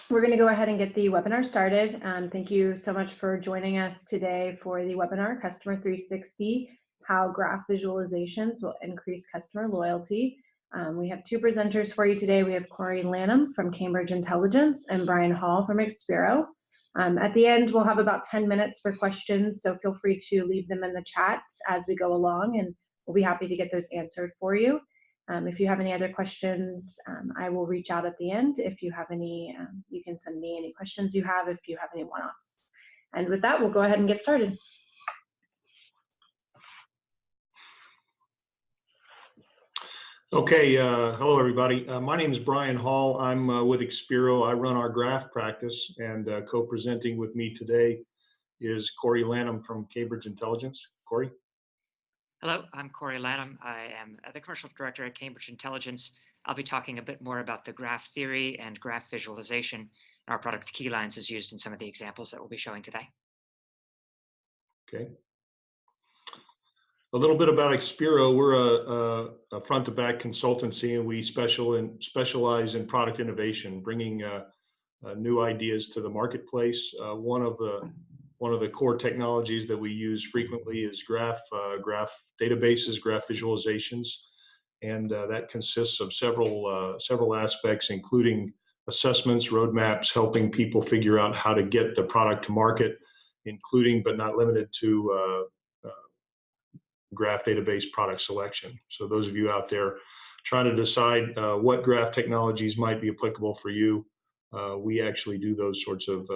We're going to go ahead and get the webinar started. Thank you so much for joining us today for the webinar, Customer 360, How Graph Visualizations Will Increase Customer Loyalty. We have two presenters for you today. We have Corey Lanham from Cambridge Intelligence and Brian Hall from Expero. At the end, we'll have about 10 minutes for questions, so feel free to leave them in the chat as we go along, and we'll be happy to get those answered for you. If you have any other questions, I will reach out at the end. If you have any, you can send me any questions you have if you have any one-offs. And with that, we'll go ahead and get started. Okay, hello everybody. My name is Brian Hall. I'm with Expero. I run our graph practice, and co-presenting with me today is Corey Lanham from Cambridge Intelligence. Corey? Hello, I'm Corey Lanham. I am the Commercial Director at Cambridge Intelligence. I'll be talking a bit more about the graph theory and graph visualization. Our product Keylines is used in some of the examples that we'll be showing today. Okay. A little bit about Expero. We're a front-to-back consultancy, and we specialize in product innovation, bringing new ideas to the marketplace. One of the core technologies that we use frequently is graph databases, graph visualizations, and that consists of several aspects, including assessments, roadmaps, helping people figure out how to get the product to market, including but not limited to graph database product selection. So those of you out there trying to decide what graph technologies might be applicable for you, we actually do those sorts of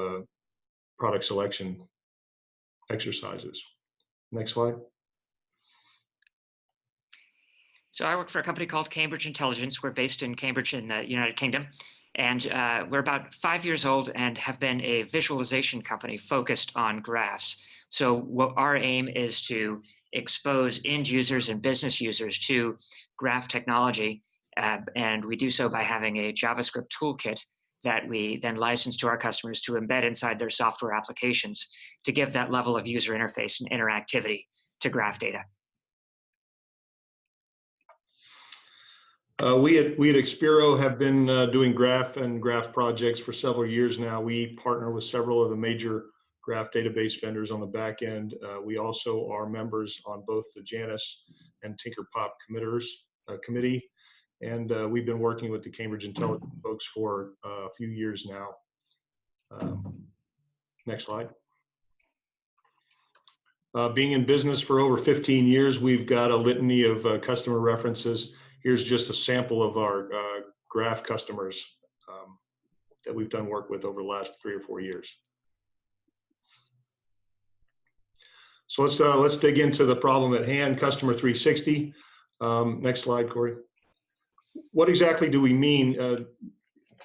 product selection exercises. Next slide. So I work for a company called Cambridge Intelligence. We're based in Cambridge in the United Kingdom. And we're about 5 years old and have been a visualization company focused on graphs. So what our aim is to expose end users and business users to graph technology. And we do so by having a JavaScript toolkit that we then license to our customers to embed inside their software applications to give that level of user interface and interactivity to graph data. We at Expero have been doing graph projects for several years now. We partner with several of the major graph database vendors on the back end. We also are members on both the Janus and Tinkerpop committee. And we've been working with the Cambridge Intelligence folks for a few years now. Next slide. Being in business for over 15 years, we've got a litany of customer references. Here's just a sample of our graph customers that we've done work with over the last 3 or 4 years. So let's dig into the problem at hand, Customer 360. Next slide, Corey. What exactly do we mean?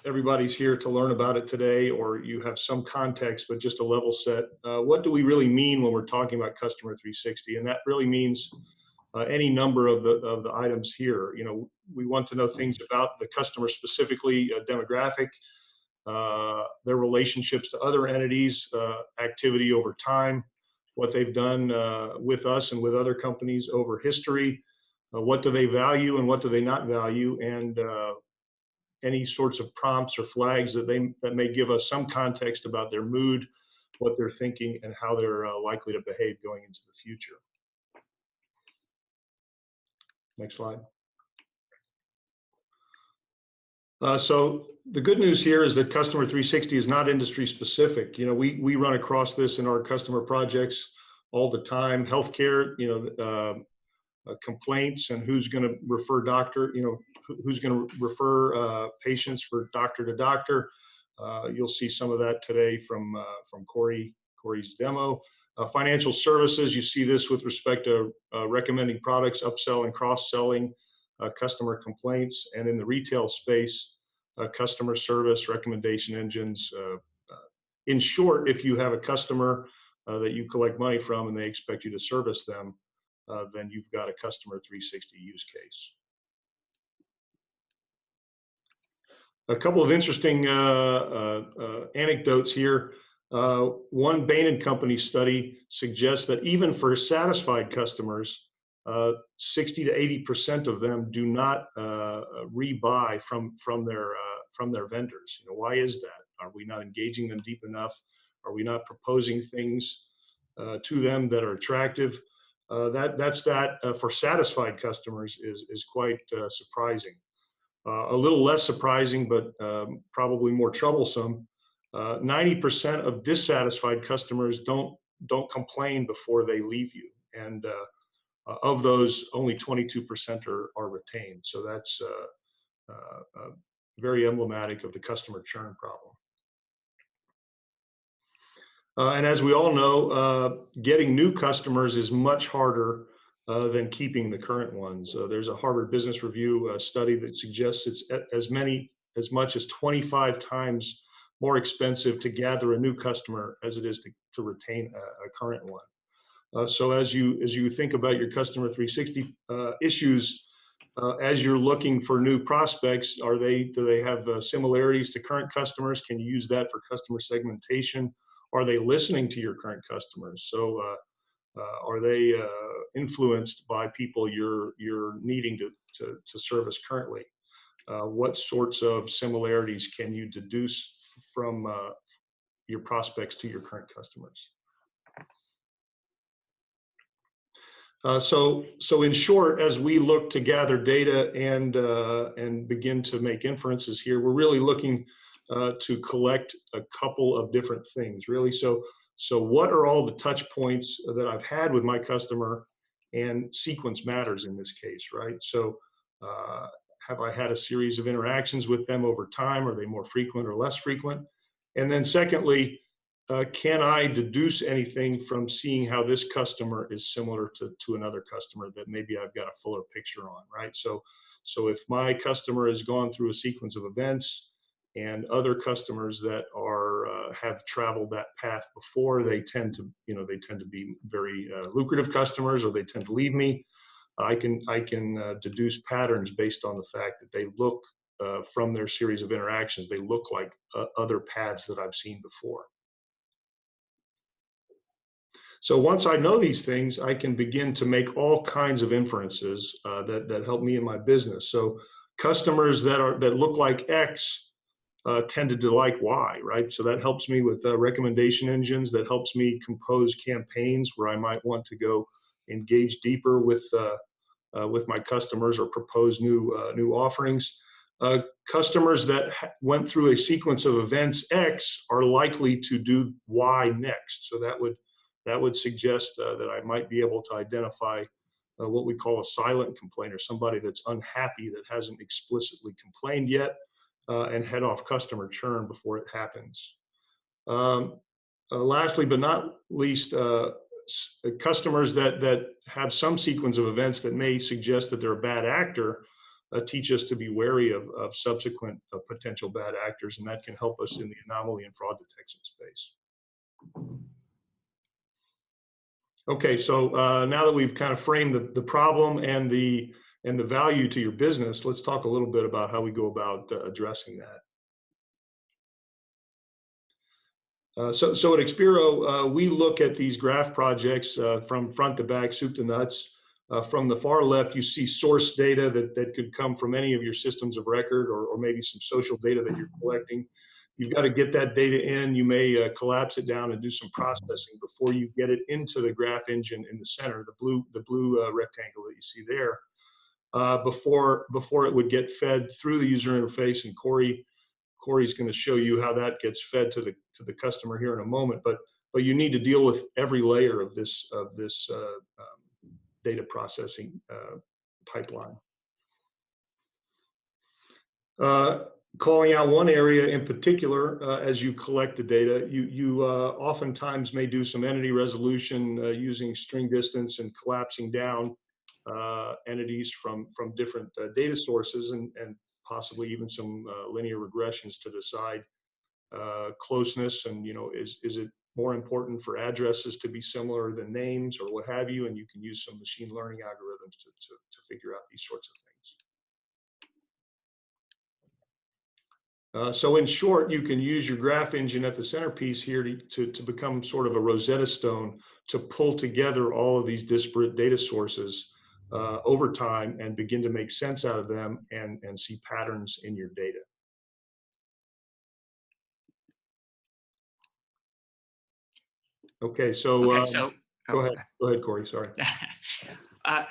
Everybody's here to learn about it today, or you have some context, but just a level set. What do we really mean when we're talking about Customer 360? And that really means any number of the items here. You know, we want to know things about the customer, specifically demographic, their relationships to other entities, activity over time, what they've done with us and with other companies over history. What do they value and what do they not value, and any sorts of prompts or flags that may give us some context about their mood, what they're thinking, and how they're likely to behave going into the future. Next slide. So the good news here is that Customer 360 is not industry specific. You know, we run across this in our customer projects all the time. Healthcare, you know, complaints and who's going to refer who's going to refer patients for doctor to doctor. You'll see some of that today from Corey's demo. Financial services, you see this with respect to recommending products, upsell and cross-selling, customer complaints, and in the retail space, customer service, recommendation engines. In short, if you have a customer that you collect money from and they expect you to service them, then you've got a Customer 360 use case. A couple of interesting anecdotes here. One Bain & Company study suggests that even for satisfied customers, 60 to 80% of them do not rebuy from their vendors. You know, why is that? Are we not engaging them deep enough? Are we not proposing things to them that are attractive? That's for satisfied customers is quite surprising. A little less surprising, but probably more troublesome. 90% of dissatisfied customers don't complain before they leave you, and of those, only 22% are retained. So that's very emblematic of the customer churn problem. And as we all know, getting new customers is much harder than keeping the current ones. There's a Harvard Business Review study that suggests it's as much as 25 times more expensive to gather a new customer as it is to retain a current one. So as you think about your customer 360 issues, as you're looking for new prospects, do they have similarities to current customers? Can you use that for customer segmentation? Are they listening to your current customers? So are they influenced by people you're needing to service currently? What sorts of similarities can you deduce from your prospects to your current customers? So in short, as we look to gather data and begin to make inferences here, we're really looking to collect a couple of different things, really. So what are all the touch points that I've had with my customer? And sequence matters in this case, right? So have I had a series of interactions with them over time? Are they more frequent or less frequent? And then secondly, can I deduce anything from seeing how this customer is similar to another customer that maybe I've got a fuller picture on, right? So if my customer has gone through a sequence of events and other customers that have traveled that path before, they tend to be very lucrative customers, or they tend to leave me. I can deduce patterns based on the fact that they look from their series of interactions, they look like other paths that I've seen before. So once I know these things, I can begin to make all kinds of inferences that help me in my business. So customers that look like X tended to like Y, right? So that helps me with recommendation engines. That helps me compose campaigns where I might want to go engage deeper with my customers or propose new offerings. Customers that went through a sequence of events X are likely to do Y next. So that would suggest that I might be able to identify what we call a silent complainer, somebody that's unhappy that hasn't explicitly complained yet, and head off customer churn before it happens. Lastly, but not least, customers that have some sequence of events that may suggest that they're a bad actor teach us to be wary of subsequent potential bad actors, and that can help us in the anomaly and fraud detection space. Okay, so now that we've kind of framed the problem and the value to your business, let's talk a little bit about how we go about addressing that. So at Expero, we look at these graph projects from front to back, soup to nuts. From the far left, you see source data that could come from any of your systems of record, or maybe some social data that you're collecting. You've got to get that data in. You may collapse it down and do some processing before you get it into the graph engine in the center, the blue rectangle that you see there. Before it would get fed through the user interface, and Corey's going to show you how that gets fed to the customer here in a moment. But you need to deal with every layer of this data processing pipeline. Calling out one area in particular, as you collect the data, you oftentimes may do some entity resolution using string distance and collapsing down entities from different data sources, and possibly even some linear regressions to decide closeness, and is it more important for addresses to be similar than names or what have you, and you can use some machine learning algorithms to figure out these sorts of things. So in short, you can use your graph engine at the centerpiece here to become sort of a Rosetta Stone to pull together all of these disparate data sources over time and begin to make sense out of them and see patterns in your data. Okay, so, Okay, so go oh, ahead. Go ahead, Corey. Sorry. uh,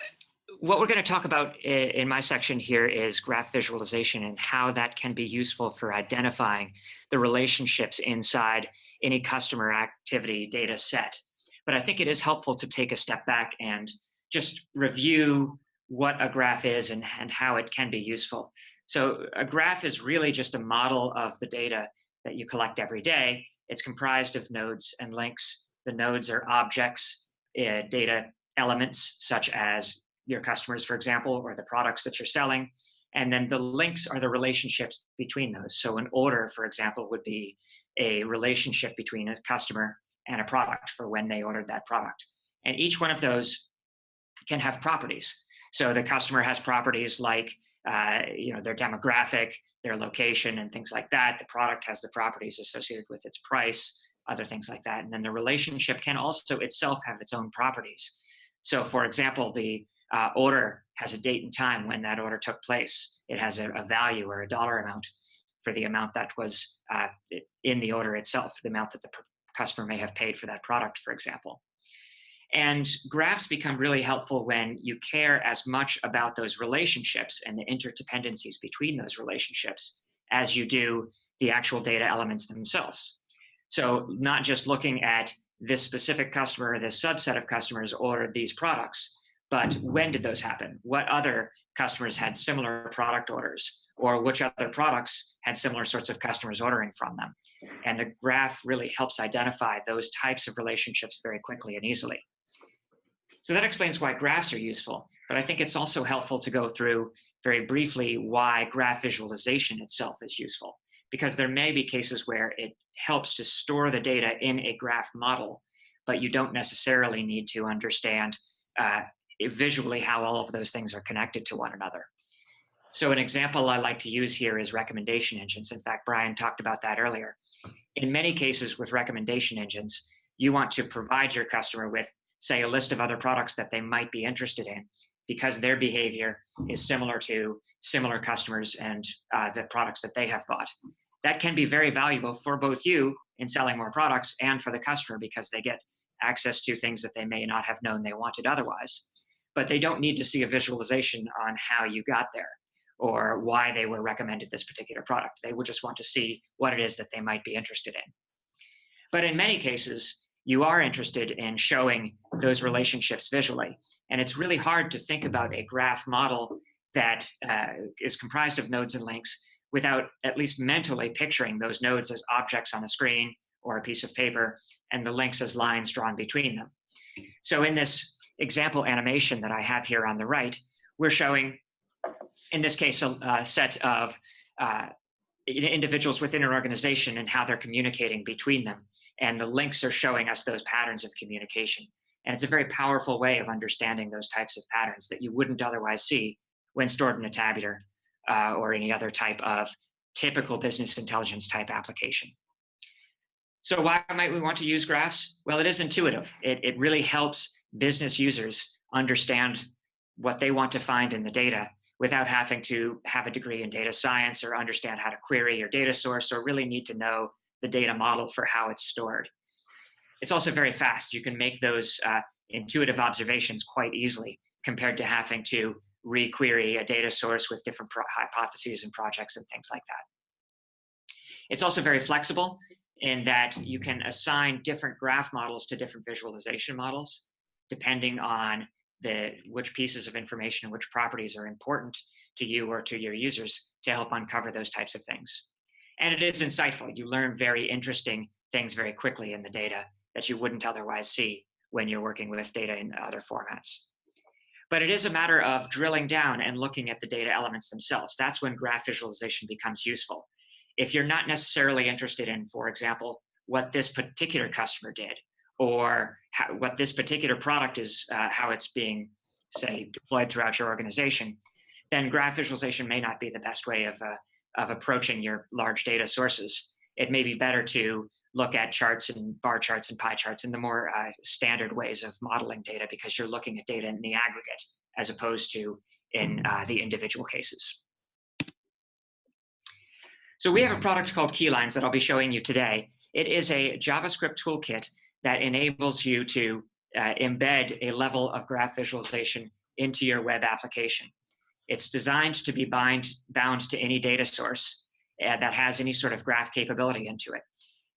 what we're going to talk about in my section here is graph visualization and how that can be useful for identifying the relationships inside any customer activity data set. But I think it is helpful to take a step back and just review what a graph is and how it can be useful. So a graph is really just a model of the data that you collect every day. It's comprised of nodes and links. The nodes are objects, data elements such as your customers, for example, or the products that you're selling. And then the links are the relationships between those. So an order, for example, would be a relationship between a customer and a product for when they ordered that product. And each one of those can have properties. So the customer has properties like their demographic, their location, and things like that. The product has the properties associated with its price, other things like that. And then the relationship can also itself have its own properties. So for example, the order has a date and time when that order took place. It has a value or a dollar amount for the amount that was in the order itself, the amount that the customer may have paid for that product, for example. And graphs become really helpful when you care as much about those relationships and the interdependencies between those relationships as you do the actual data elements themselves. So not just looking at this specific customer or this subset of customers ordered these products, but when did those happen? What other customers had similar product orders? Or which other products had similar sorts of customers ordering from them? And the graph really helps identify those types of relationships very quickly and easily. So that explains why graphs are useful, but I think it's also helpful to go through very briefly why graph visualization itself is useful, because there may be cases where it helps to store the data in a graph model, but you don't necessarily need to understand visually how all of those things are connected to one another. So an example I like to use here is recommendation engines. In fact, Brian talked about that earlier. In many cases with recommendation engines, you want to provide your customer with, say, a list of other products that they might be interested in because their behavior is similar to similar customers and the products that they have bought. That can be very valuable for both you in selling more products and for the customer because they get access to things that they may not have known they wanted otherwise. But they don't need to see a visualization on how you got there or why they were recommended this particular product. They would just want to see what it is that they might be interested in. But in many cases, you are interested in showing those relationships visually. And it's really hard to think about a graph model that is comprised of nodes and links without at least mentally picturing those nodes as objects on a screen or a piece of paper and the links as lines drawn between them. So in this example animation that I have here on the right, we're showing, in this case, a set of individuals within an organization and how they're communicating between them. And the links are showing us those patterns of communication. And it's a very powerful way of understanding those types of patterns that you wouldn't otherwise see when stored in a tabular or any other type of typical business intelligence type application. So why might we want to use graphs? Well, it is intuitive. It really helps business users understand what they want to find in the data without having to have a degree in data science or understand how to query your data source or really need to know the data model for how it's stored. It's also very fast. You can make those intuitive observations quite easily compared to having to re-query a data source with different hypotheses and projects and things like that. It's also very flexible in that you can assign different graph models to different visualization models, depending on which pieces of information and which properties are important to you or to your users to help uncover those types of things. And it is insightful. You learn very interesting things very quickly in the data that you wouldn't otherwise see when you're working with data in other formats. But it is a matter of drilling down and looking at the data elements themselves. That's when graph visualization becomes useful. If you're not necessarily interested in, for example, what this particular customer did, or what this particular product is, how it's being, say, deployed throughout your organization, then graph visualization may not be the best way of approaching your large data sources. It may be better to look at charts and bar charts and pie charts and the more standard ways of modeling data because you're looking at data in the aggregate as opposed to in the individual cases. So we have a product called Keylines that I'll be showing you today. It is a JavaScript toolkit that enables you to embed a level of graph visualization into your web application. It's designed to be bound to any data source that has any sort of graph capability into it.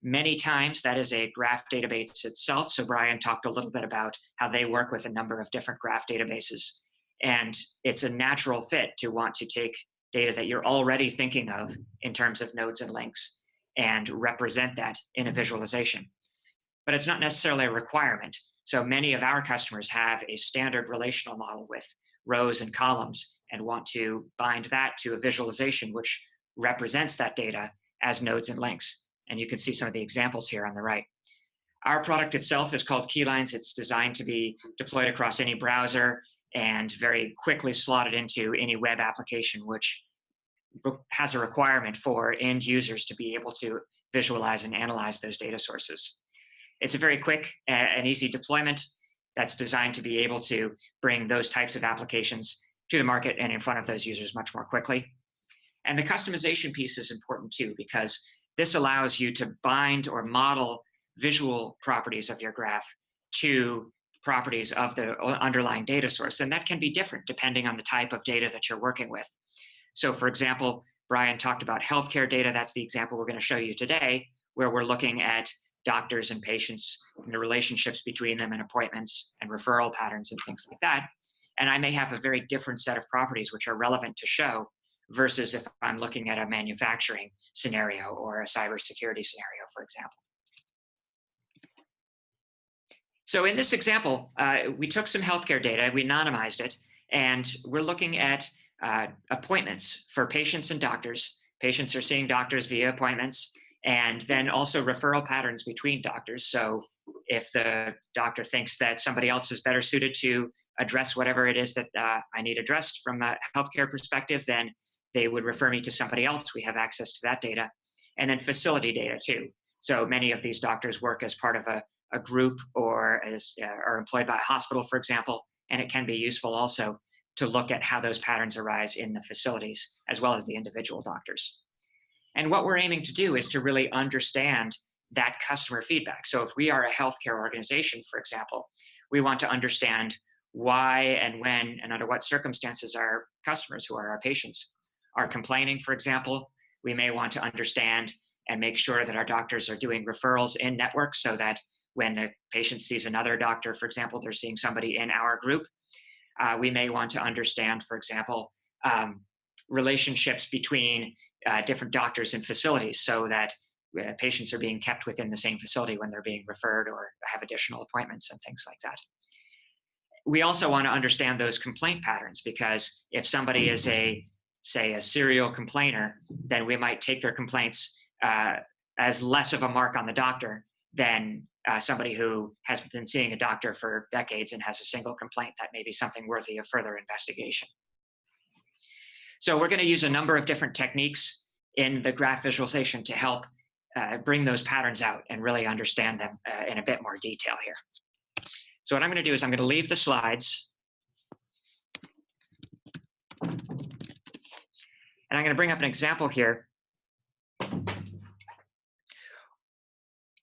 Many times that is a graph database itself. So Brian talked a little bit about how they work with a number of different graph databases. And it's a natural fit to want to take data that you're already thinking of in terms of nodes and links and represent that in a visualization. But it's not necessarily a requirement. So many of our customers have a standard relational model with rows and columns and want to bind that to a visualization which represents that data as nodes and links. And you can see some of the examples here on the right. Our product itself is called Keylines. It's designed to be deployed across any browser and very quickly slotted into any web application, which has a requirement for end users to be able to visualize and analyze those data sources. It's a very quick and easy deployment that's designed to be able to bring those types of applications to the market and in front of those users much more quickly. And the customization piece is important too, because this allows you to bind or model visual properties of your graph to properties of the underlying data source. And that can be different depending on the type of data that you're working with. So for example, Brian talked about healthcare data. That's the example we're going to show you today, where we're looking at doctors and patients and the relationships between them and appointments and referral patterns and things like that. And I may have a very different set of properties which are relevant to show versus if I'm looking at a manufacturing scenario or a cybersecurity scenario, for example. So in this example, we took some healthcare data, we anonymized it, and we're looking at appointments for patients and doctors. Patients are seeing doctors via appointments, and then also referral patterns between doctors. So if the doctor thinks that somebody else is better suited to address whatever it is that I need addressed from a healthcare perspective, then they would refer me to somebody else. We have access to that data. And then facility data too. So many of these doctors work as part of a group or are employed by a hospital, for example, and it can be useful also to look at how those patterns arise in the facilities as well as the individual doctors. And what we're aiming to do is to really understand that customer feedback. So if we are a healthcare organization, for example, we want to understand why and when and under what circumstances our customers, who are our patients, are complaining, for example. We may want to understand and make sure that our doctors are doing referrals in network so that when the patient sees another doctor, for example, they're seeing somebody in our group. We may want to understand, for example, relationships between different doctors and facilities so that patients are being kept within the same facility when they're being referred or have additional appointments and things like that. We also want to understand those complaint patterns, because if somebody is say a serial complainer, then we might take their complaints as less of a mark on the doctor than somebody who has been seeing a doctor for decades and has a single complaint. That may be something worthy of further investigation. So we're going to use a number of different techniques in the graph visualization to help bring those patterns out and really understand them in a bit more detail here. So what I'm going to do is I'm going to leave the slides. And I'm going to bring up an example here.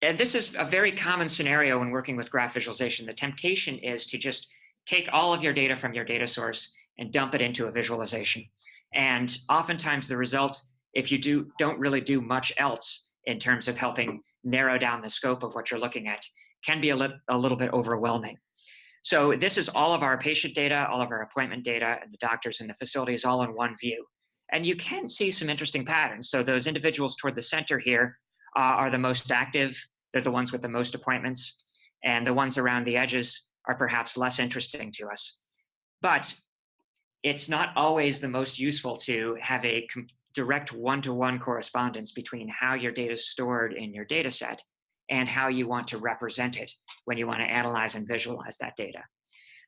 And this is a very common scenario when working with graph visualization. The temptation is to just take all of your data from your data source and dump it into a visualization. And oftentimes the result, if you don't really do much else in terms of helping narrow down the scope of what you're looking at, can be a little bit overwhelming. So this is all of our patient data, all of our appointment data, and the doctors and the facilities all in one view. And you can see some interesting patterns. So those individuals toward the center here are the most active. They're the ones with the most appointments. And the ones around the edges are perhaps less interesting to us. But it's not always the most useful to have a direct one-to-one correspondence between how your data is stored in your data set and how you want to represent it when you want to analyze and visualize that data.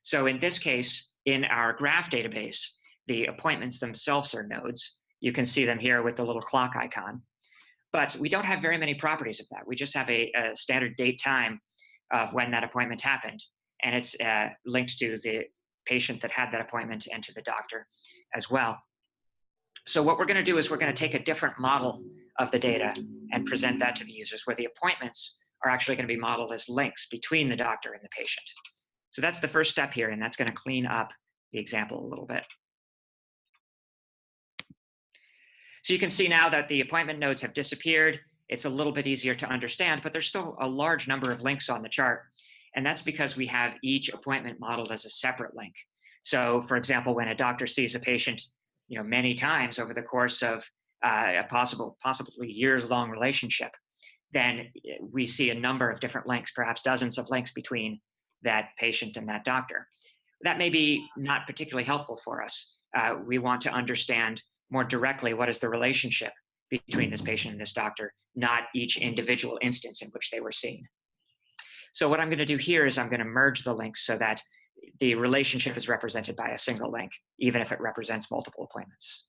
So in this case, in our graph database, the appointments themselves are nodes. You can see them here with the little clock icon. But we don't have very many properties of that. We just have a standard date time of when that appointment happened. And it's linked to the patient that had that appointment and to the doctor as well. So what we're going to do is we're going to take a different model of the data and present that to the users, where the appointments are actually going to be modeled as links between the doctor and the patient. So that's the first step here, and that's going to clean up the example a little bit. So you can see now that the appointment nodes have disappeared. It's a little bit easier to understand, but there's still a large number of links on the chart. And that's because we have each appointment modeled as a separate link. So for example, when a doctor sees a patient, many times over the course of a possibly years-long relationship, then we see a number of different links, perhaps dozens of links between that patient and that doctor. That may be not particularly helpful for us. We want to understand more directly what is the relationship between this patient and this doctor, not each individual instance in which they were seen. So what I'm going to do here is I'm going to merge the links so that the relationship is represented by a single link, even if it represents multiple appointments.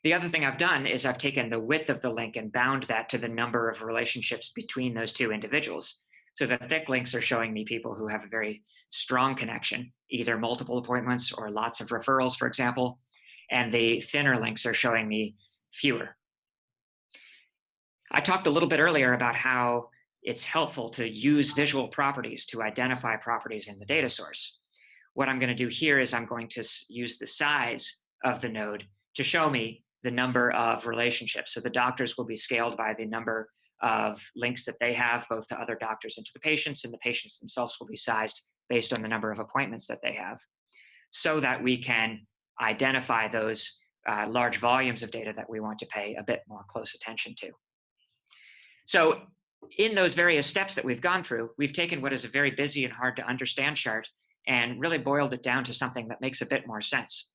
The other thing I've done is I've taken the width of the link and bound that to the number of relationships between those two individuals. So the thick links are showing me people who have a very strong connection, either multiple appointments or lots of referrals, for example. And the thinner links are showing me fewer. I talked a little bit earlier about how it's helpful to use visual properties to identify properties in the data source. What I'm going to do here is I'm going to use the size of the node to show me the number of relationships. So the doctors will be scaled by the number of links that they have, both to other doctors and to the patients, and the patients themselves will be sized based on the number of appointments that they have, so that we can identify those large volumes of data that we want to pay a bit more close attention to. So in those various steps that we've gone through, we've taken what is a very busy and hard to understand chart and really boiled it down to something that makes a bit more sense.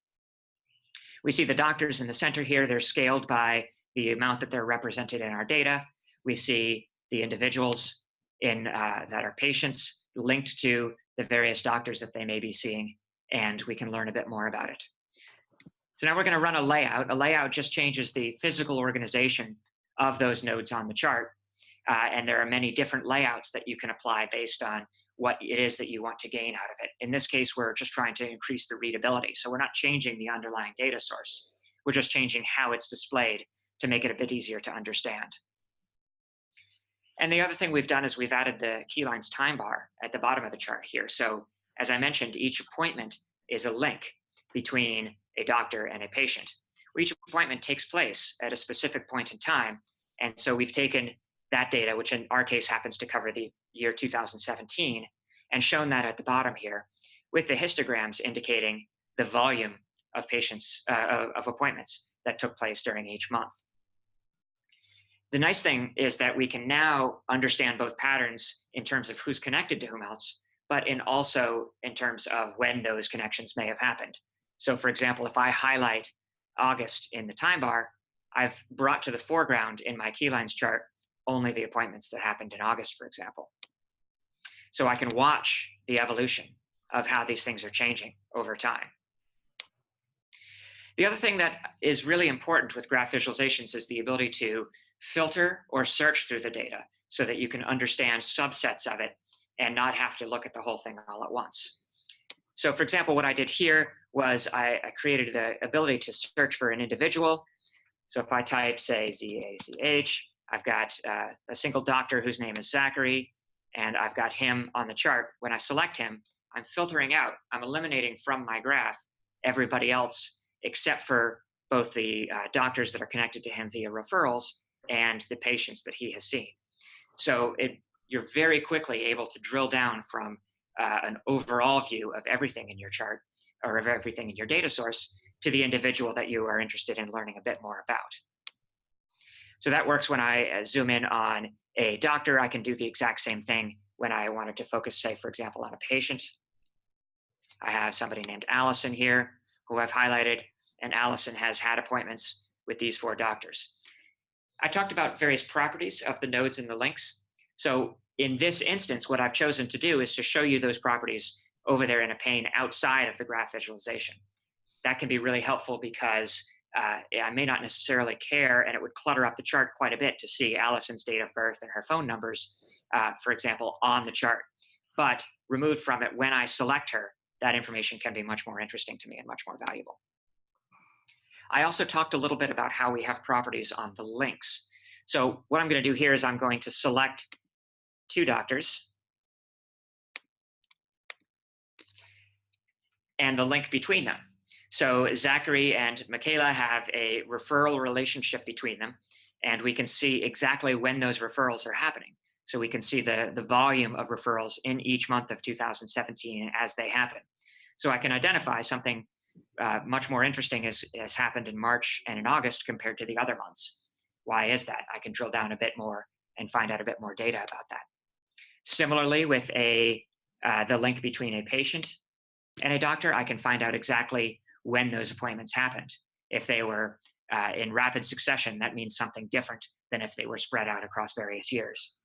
We see the doctors in the center here. They're scaled by the amount that they're represented in our data. We see the individuals that are patients linked to the various doctors that they may be seeing, and we can learn a bit more about it. So now we're going to run a layout. A layout just changes the physical organization of those nodes on the chart. And there are many different layouts that you can apply based on what it is that you want to gain out of it. In this case, we're just trying to increase the readability. So we're not changing the underlying data source. We're just changing how it's displayed to make it a bit easier to understand. And the other thing we've done is we've added the Keylines time bar at the bottom of the chart here. So as I mentioned, each appointment is a link between a doctor and a patient. Each appointment takes place at a specific point in time. And so we've taken that data, which in our case happens to cover the year 2017, and shown that at the bottom here with the histograms indicating the volume of patients, of appointments that took place during each month. The nice thing is that we can now understand both patterns in terms of who's connected to whom else, but also in terms of when those connections may have happened. So for example, if I highlight August in the time bar, I've brought to the foreground in my Keylines chart only the appointments that happened in August, for example. So I can watch the evolution of how these things are changing over time. The other thing that is really important with graph visualizations is the ability to filter or search through the data so that you can understand subsets of it and not have to look at the whole thing all at once. So for example, what I did here was I created the ability to search for an individual. So if I type, say, Z-A-C-H, I've got a single doctor whose name is Zachary, and I've got him on the chart. When I select him, I'm filtering out, I'm eliminating from my graph everybody else except for both the doctors that are connected to him via referrals and the patients that he has seen. So you're very quickly able to drill down from an overall view of everything in your chart or of everything in your data source to the individual that you are interested in learning a bit more about. So that works when I zoom in on a doctor. I can do the exact same thing when I wanted to focus, say, for example, on a patient. I have somebody named Allison here who I've highlighted, and Allison has had appointments with these 4 doctors. I talked about various properties of the nodes and the links. So in this instance, what I've chosen to do is to show you those properties over there in a pane outside of the graph visualization. That can be really helpful because I may not necessarily care, and it would clutter up the chart quite a bit to see Allison's date of birth and her phone numbers, for example, on the chart. But removed from it, when I select her, that information can be much more interesting to me and much more valuable. I also talked a little bit about how we have properties on the links. So what I'm going to do here is I'm going to select 2 doctors and the link between them. So Zachary and Michaela have a referral relationship between them, and we can see exactly when those referrals are happening. So we can see the volume of referrals in each month of 2017 as they happen. So I can identify something much more interesting has happened in March and in August compared to the other months. Why is that? I can drill down a bit more and find out a bit more data about that. Similarly, with the link between a patient and a doctor, I can find out exactly when those appointments happened. If they were in rapid succession, that means something different than if they were spread out across various years.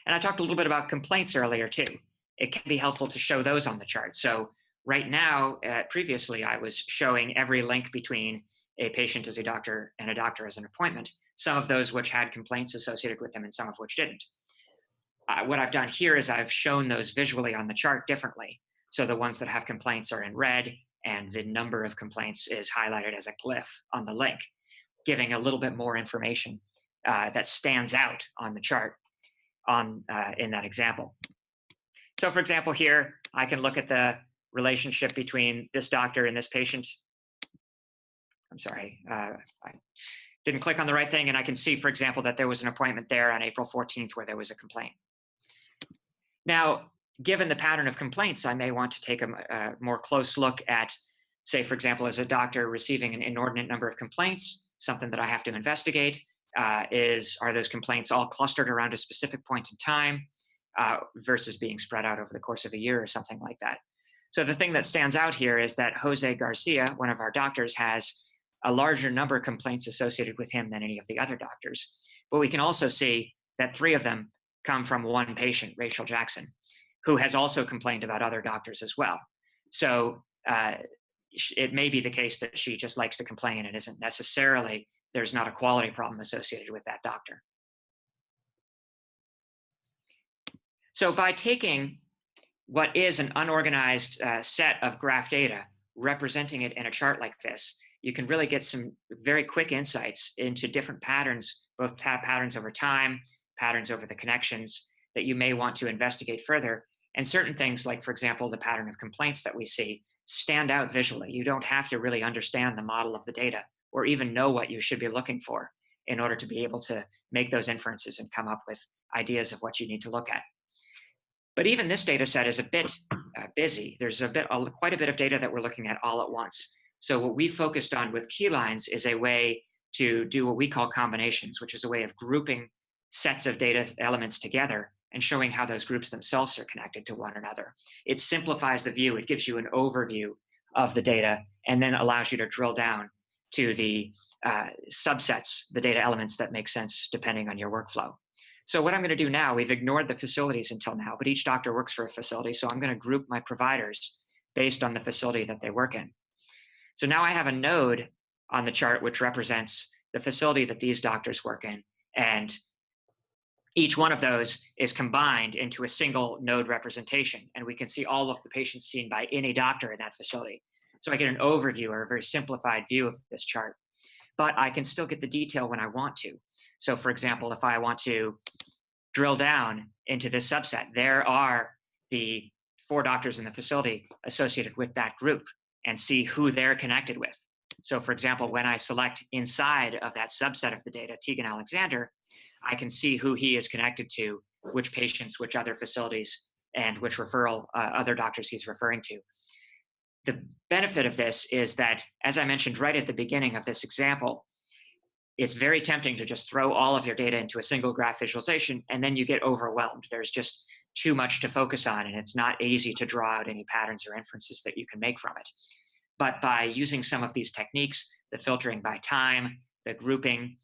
And I talked a little bit about complaints earlier too. It can be helpful to show those on the chart. So right now, previously, I was showing every link between a patient as a doctor and a doctor as an appointment, some of those which had complaints associated with them and some of which didn't. What I've done here is I've shown those visually on the chart differently. So the ones that have complaints are in red, and the number of complaints is highlighted as a glyph on the link, giving a little bit more information that stands out on the chart in that example. So for example, here, I can look at the relationship between this doctor and this patient. I'm sorry, I didn't click on the right thing, and I can see, for example, that there was an appointment there on April 14th where there was a complaint. Now, given the pattern of complaints, I may want to take a more close look at, say, for example, as a doctor receiving an inordinate number of complaints, something that I have to investigate are those complaints all clustered around a specific point in time versus being spread out over the course of a year or something like that. So the thing that stands out here is that Jose Garcia, one of our doctors, has a larger number of complaints associated with him than any of the other doctors. But we can also see that 3 of them come from one patient, Rachel Jackson, who has also complained about other doctors as well. So it may be the case that she just likes to complain and isn't necessarily, there's not a quality problem associated with that doctor. So by taking what is an unorganized set of graph data, representing it in a chart like this, you can really get some very quick insights into different patterns, both patterns over time, patterns over the connections that you may want to investigate further. And certain things like, for example, the pattern of complaints that we see stand out visually. You don't have to really understand the model of the data or even know what you should be looking for in order to be able to make those inferences and come up with ideas of what you need to look at. But even this data set is a bit busy. There's quite a bit of data that we're looking at all at once. So what we focused on with Keylines is a way to do what we call combinations, which is a way of grouping sets of data elements together and showing how those groups themselves are connected to one another. It simplifies the view. It gives you an overview of the data and then allows you to drill down to the subsets, the data elements that make sense depending on your workflow. So what I'm going to do now, we've ignored the facilities until now, but each doctor works for a facility. So I'm going to group my providers based on the facility that they work in. So now I have a node on the chart which represents the facility that these doctors work in. And each one of those is combined into a single node representation. And we can see all of the patients seen by any doctor in that facility. So I get an overview or a very simplified view of this chart. But I can still get the detail when I want to. So for example, if I want to drill down into this subset, there are the 4 doctors in the facility associated with that group and see who they're connected with. So for example, when I select inside of that subset of the data, Tegan Alexander, I can see who he is connected to, which patients, which other facilities, and which other doctors he's referring to. The benefit of this is that, as I mentioned right at the beginning of this example, it's very tempting to just throw all of your data into a single graph visualization, and then you get overwhelmed. There's just too much to focus on, and it's not easy to draw out any patterns or inferences that you can make from it. But by using some of these techniques, the filtering by time, the grouping,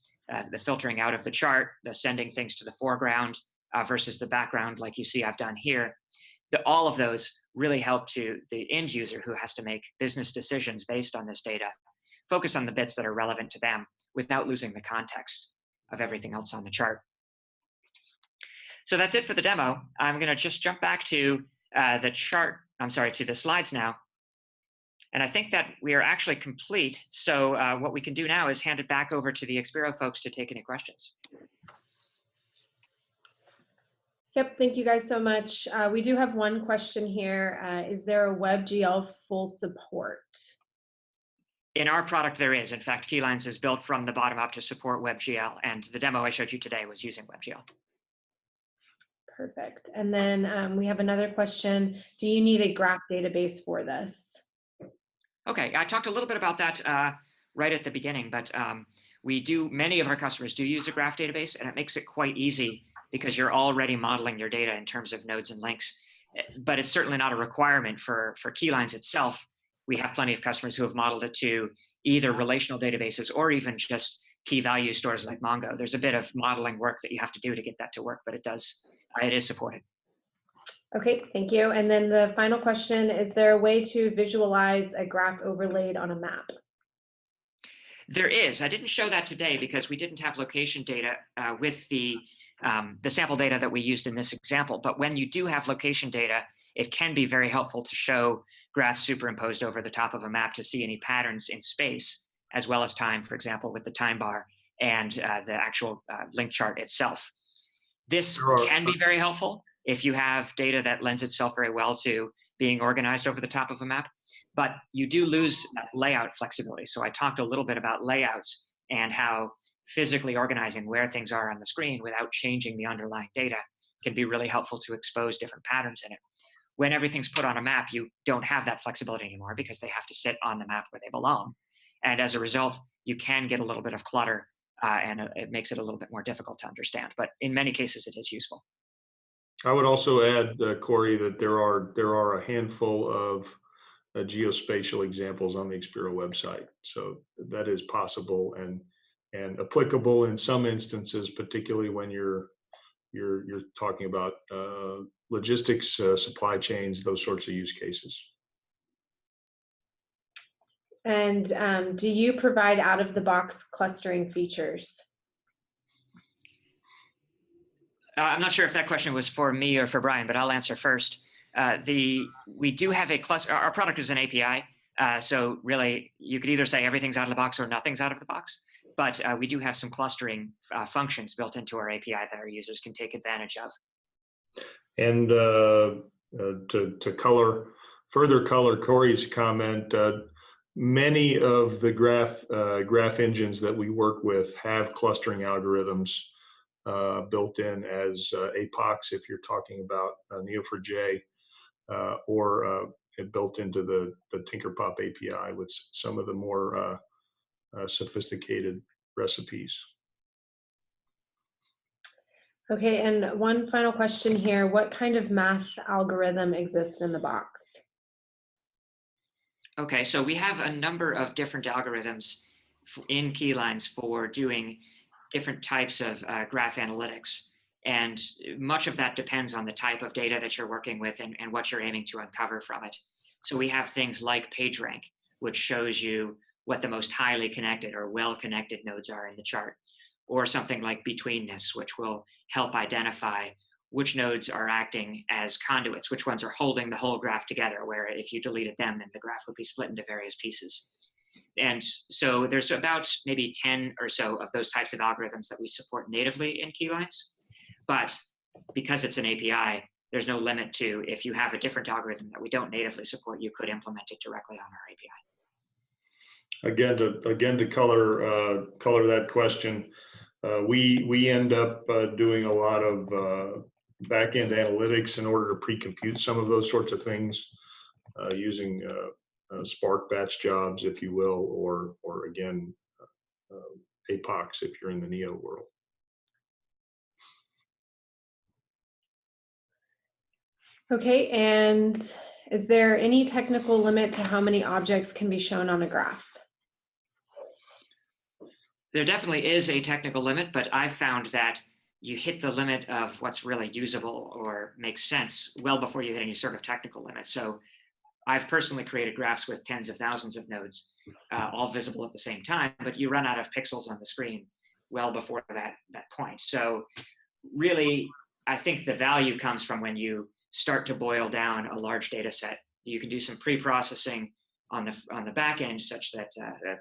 the filtering out of the chart, the sending things to the foreground versus the background, like you see I've done here, all of those really help to the end user who has to make business decisions based on this data, focus on the bits that are relevant to them without losing the context of everything else on the chart. So that's it for the demo. I'm going to just jump back to the chart, to the slides now. And I think that we are actually complete. So what we can do now is hand it back over to the Expero folks to take any questions. Yep, thank you guys so much. We do have one question here. Is there a WebGL full support? In our product, there is. In fact, Keylines is built from the bottom up to support WebGL, and the demo I showed you today was using WebGL. Perfect. And then we have another question. Do you need a graph database for this? Okay, I talked a little bit about that right at the beginning, but many of our customers do use a graph database, and it makes it quite easy because you're already modeling your data in terms of nodes and links. But it's certainly not a requirement for Keylines itself. We have plenty of customers who have modeled it to either relational databases or even just key value stores like Mongo. There's a bit of modeling work that you have to do to get that to work, but it is supported. Okay, thank you. And then the final question, is there a way to visualize a graph overlaid on a map? There is. I didn't show that today because we didn't have location data with the sample data that we used in this example. But when you do have location data, it can be very helpful to show graphs superimposed over the top of a map to see any patterns in space, as well as time, for example, with the time bar and the actual link chart itself. This can be very helpful if you have data that lends itself very well to being organized over the top of a map, but you do lose layout flexibility. So I talked a little bit about layouts and how physically organizing where things are on the screen without changing the underlying data can be really helpful to expose different patterns in it. When everything's put on a map, you don't have that flexibility anymore because they have to sit on the map where they belong. And as a result, you can get a little bit of clutter and it makes it a little bit more difficult to understand. But in many cases, it is useful. I would also add, Corey, that there are a handful of geospatial examples on the Expero website. So that is possible and applicable in some instances, particularly when you're talking about logistics, supply chains, those sorts of use cases. And do you provide out-of-the-box clustering features? I'm not sure if that question was for me or for Brian, but I'll answer first. We do have a cluster. Our product is an API, so really you could either say everything's out of the box or nothing's out of the box. But we do have some clustering functions built into our API that our users can take advantage of. And to further color Corey's comment, many of the graph engines that we work with have clustering algorithms built in as APOCs if you're talking about Neo4j, or built into the Tinkerpop API with some of the more sophisticated recipes. Okay, and one final question here. What kind of math algorithm exists in the box? Okay, so we have a number of different algorithms in Keylines for doing different types of graph analytics. And much of that depends on the type of data that you're working with and what you're aiming to uncover from it. So we have things like PageRank, which shows you what the most highly connected or well-connected nodes are in the chart, or something like betweenness, which will help identify which nodes are acting as conduits, which ones are holding the whole graph together, where if you deleted them, then the graph would be split into various pieces. And so there's about maybe 10 or so of those types of algorithms that we support natively in Keylines. But because it's an API, there's no limit to, if you have a different algorithm that we don't natively support, you could implement it directly on our API. Again, to color that question, we end up doing a lot of back-end analytics in order to pre-compute some of those sorts of things using Spark batch jobs, if you will, or again, APOCs if you're in the Neo world. Okay, and is there any technical limit to how many objects can be shown on a graph? There definitely is a technical limit, but I've found that you hit the limit of what's really usable or makes sense well before you hit any sort of technical limit. So I've personally created graphs with tens of thousands of nodes, all visible at the same time, but you run out of pixels on the screen well before that point. So really, I think the value comes from when you start to boil down a large data set. You can do some pre-processing on the back end, such that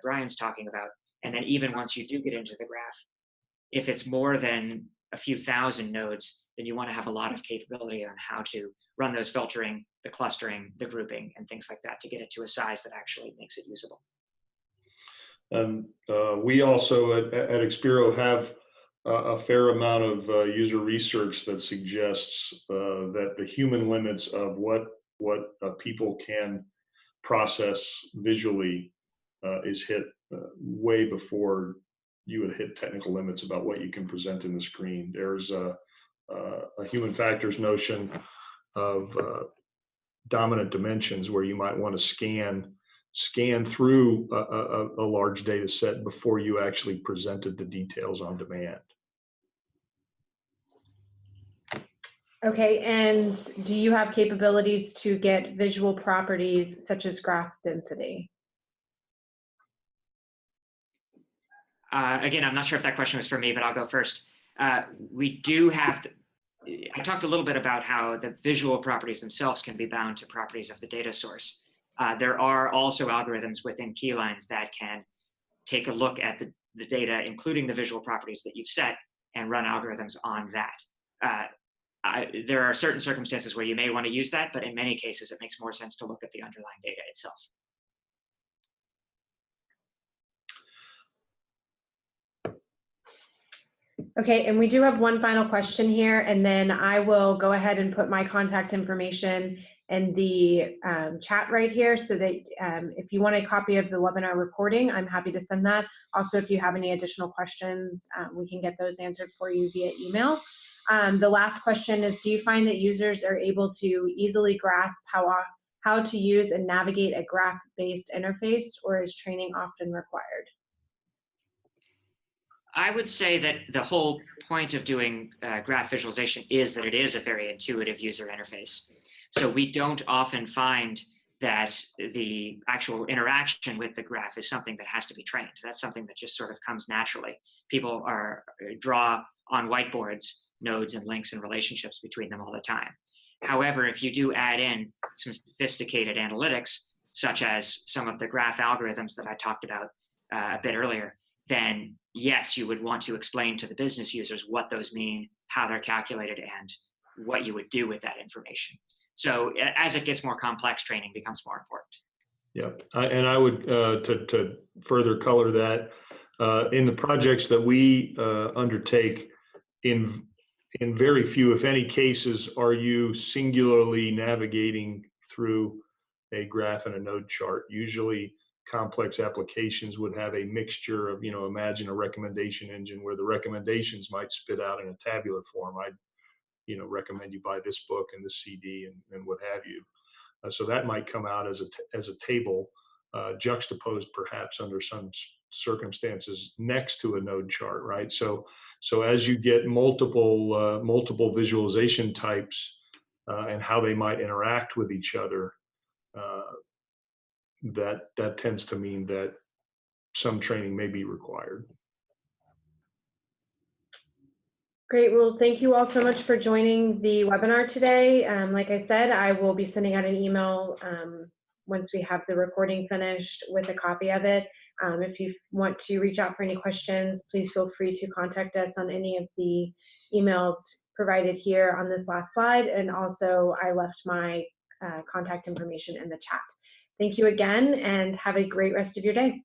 Brian's talking about. And then even once you do get into the graph, if it's more than a few thousand nodes, then you want to have a lot of capability on how to run those filtering, the clustering, the grouping, and things like that to get it to a size that actually makes it usable. And we also at Expero have a fair amount of user research that suggests that the human limits of what people can process visually is hit way before you would hit technical limits about what you can present in the screen. There's a human factors notion of dominant dimensions where you might want to scan through a large data set before you actually presented the details on demand. Okay, and do you have capabilities to get visual properties such as graph density? Again, I'm not sure if that question was for me, but I'll go first. We do have, I talked a little bit about how the visual properties themselves can be bound to properties of the data source. There are also algorithms within Keylines that can take a look at the data, including the visual properties that you've set, and run algorithms on that. There are certain circumstances where you may want to use that, but in many cases, it makes more sense to look at the underlying data itself. Okay, and we do have one final question here, and then I will go ahead and put my contact information in the chat right here so that if you want a copy of the webinar recording, I'm happy to send that. Also, if you have any additional questions, we can get those answered for you via email. The last question is, do you find that users are able to easily grasp how to use and navigate a graph-based interface, or is training often required? I would say that the whole point of doing graph visualization is that it is a very intuitive user interface. So we don't often find that the actual interaction with the graph is something that has to be trained. That's something that just sort of comes naturally. People draw on whiteboards nodes and links and relationships between them all the time. However, if you do add in some sophisticated analytics, such as some of the graph algorithms that I talked about a bit earlier, then yes, you would want to explain to the business users what those mean, how they're calculated, and what you would do with that information. So as it gets more complex, training becomes more important. Yeah, and I would, to further color that, in the projects that we undertake, in very few, if any, cases are you singularly navigating through a graph and a node chart. Usually complex applications would have a mixture of, imagine a recommendation engine where the recommendations might spit out in a tabular form. I'd, recommend you buy this book and this CD and what have you. So that might come out as a table, juxtaposed perhaps under some circumstances next to a node chart, right? So as you get multiple visualization types and how they might interact with each other, that tends to mean that some training may be required. Great. Well, thank you all so much for joining the webinar today. Like I said, I will be sending out an email once we have the recording finished with a copy of it. If you want to reach out for any questions, please feel free to contact us on any of the emails provided here on this last slide. And also, I left my contact information in the chat. Thank you again, and have a great rest of your day.